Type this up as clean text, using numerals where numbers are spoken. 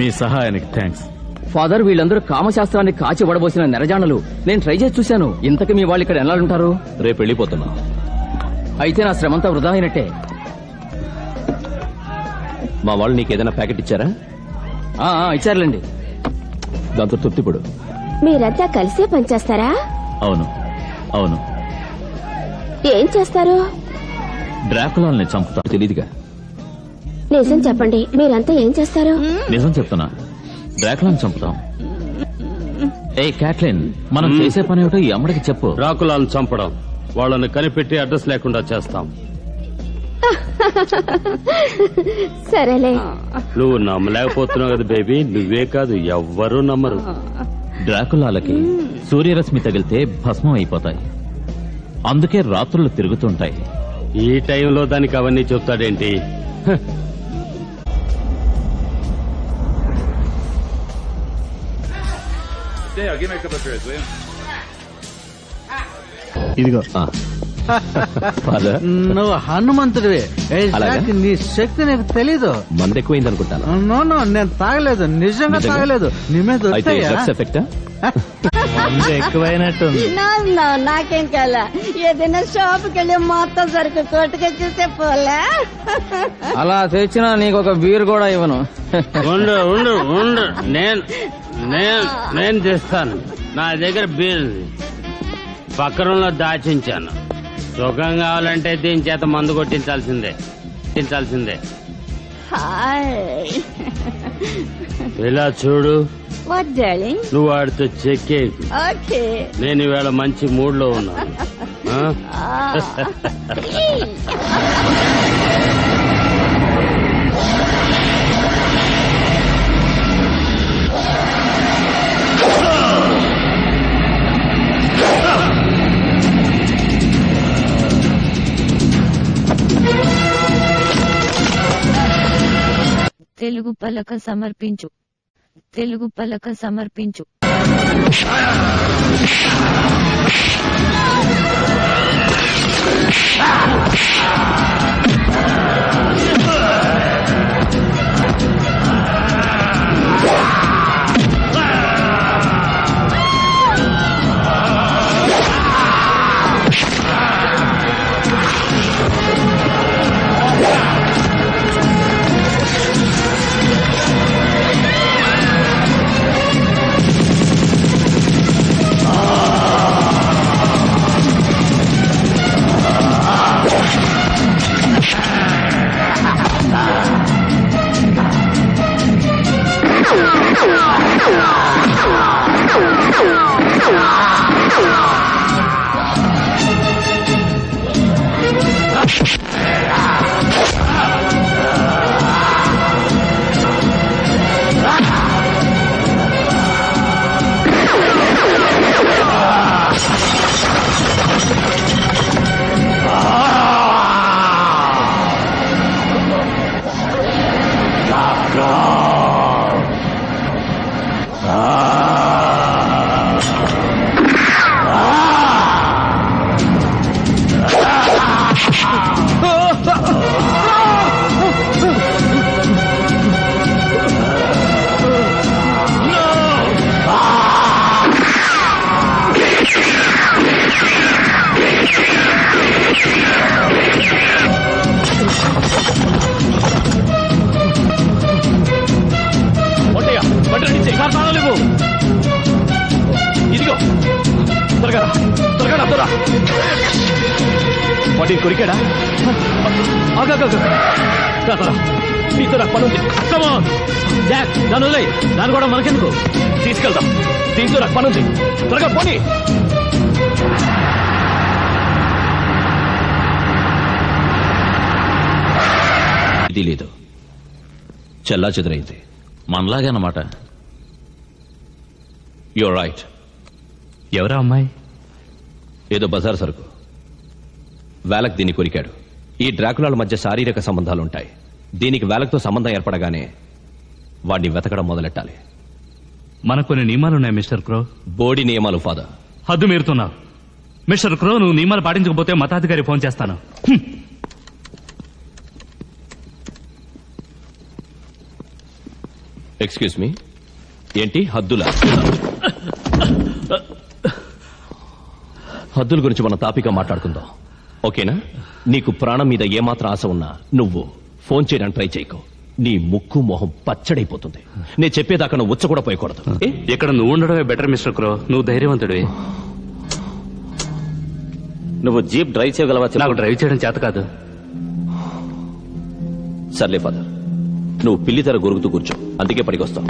మీ సహాయానికి thanks. Father, వీళ్ళందరూ కామశాస్త్రాన్ని కాచి వడబోసిన నెరజానలు. నేను ట్రై చేసి చూశాను. ఇంతకీ మీ వాళ్ళు ఇక్కడ ఎలా ఉంటారు? రేపు వెళ్ళిపోతున్నా. అయితే నా శ్రమంతా వృధా అయినట్టే. మా వాళ్ళు నీకేదైనా ప్యాకెట్ ఇచ్చారా? ఇచ్చారులేండి. దాంతో తృప్తిపడు. మీరంతా కలిసే పనిచేస్తారా? అవును అవును. ఏం చేస్తారు? డ్రాకులాల్ని చంపుతా. తెలీదుగా. నిజం చెప్పండి, మీరంతా ఏం చేస్తారు? నిజం చెప్తున్నా, డ్రాకులాని చంపుతాం. ఏ క్యాట్లిన్, మనం చేసే పని ఏమిటో ఈ అమ్మడికి చెప్పు. డ్రాకులాను చంపడం, వాళ్ళని కనిపెట్టి అడ్రస్ లేకుండా చేస్తాం. సరేలే. నువ్వు నమ్మలేకపోతున్నావు కదా బేబీ, నువ్వే కాదు ఎవ్వరూ నమ్మరు. డ్రాకులాలకి సూర్యరశ్మి తగిలితే భస్మం అయిపోతాయి. అందుకే రాత్రులు తిరుగుతుంటాయి. ఈ టైంలో దానికి అవన్నీ చెప్తాడేంటి? ఇదిగో ఫాదర్, నువ్వు హనుమంతుడివి. నీ శక్తి నీకు తెలీదు. మంది ఎక్కువైంది అనుకుంటాను. నో, నేను తాగలేదు, నిజంగా తాగలేదు. నీ మీద అయితే డ్రగ్స్ ఎఫెక్టా? ఎక్కువైనట్టుంది. నాకేం కాలే. ఏదైనా షాప్కి వెళ్ళి మొత్తం సరుకు కొట్టుకొచ్చేస్తే పోలే. అలా తెచ్చినా నీకు ఒక బీర్ కూడా ఇవ్వను. ఉండు ఉండు ఉండు, నేను చేస్తాను. నా దగ్గర బీర్ పక్కరంలో దాచించాను. సుఖం కావాలంటే దీని చేత మందు కొట్టించాల్సిందే. హాయ్, ఇలా చూడు, వాట్ డార్లింగ్? నువ్వు వాడితో చెక్కేకు. ఓకే. నేను ఈవేళ మంచి మూడ్ లో ఉన్నాను. తెలుగు పలక సమర్పించు. తెలుగు పలక సమర్పించు. ఇదిగో త్వరగా త్వరగా వాటి కొరికాడా? నీతో నాకు పనుంది. దాని వదిలే, దాన్ని కూడా మనకెందుకు, తీసుకెళ్తాం. దీంతో నాకు పనుంది, త్వరగా పోనీ. ఇది లేదు, చెల్లా చెదురైంది. మనలాగే అన్నమాట. You're right. ఎవరా అమ్మాయి? ఏదో బజార్ సరుకు. వేలక్ దీన్ని కొరికాడు. ఈ డ్రాకులాల మధ్య శారీరక సంబంధాలుంటాయి. దీనికి వేలక్తో సంబంధం ఏర్పడగానే వాడిని వెతకడం మొదలెట్టాలి. మనకు కొన్ని నియమాలున్నాయి మిస్టర్ క్రో. బోడి నియమాలు ఫాదర్. హద్దు మీరుతున్నావు మిస్టర్ క్రో. నువ్వు నియమాలు పాటించకపోతే మతాధికారి ఫోన్ చేస్తాను. ఎక్స్క్యూజ్ మీ, ఏంటి హద్దుల హద్దుల గురించి మనం తాపిగా మాట్లాడుకుందాం, ఓకేనా? నీకు ప్రాణం మీద ఏమాత్రం ఆశ ఉన్నా నువ్వు ఫోన్ చేయడానికి ట్రై చేయకు. నీ ముక్కు మొహం పచ్చడైపోతుంది. నేను చెప్పేదాకా నువ్వు ఉచ్చ కూడా పోయకూడదు. ఇక్కడ నువ్వు ఉండడమే బెటర్ మిస్టర్ క్రో. నువ్వు ధైర్యవంతుడివి. నువ్వు జీప్ డ్రైవ్ చేయగలవా? నాకు డ్రైవ్ చేయడం చేత కాదు. సర్లే ఫాదర్, నువ్వు పిల్లితెర గొరుగుతూ కూర్చో, అందుకే పడికొస్తావు.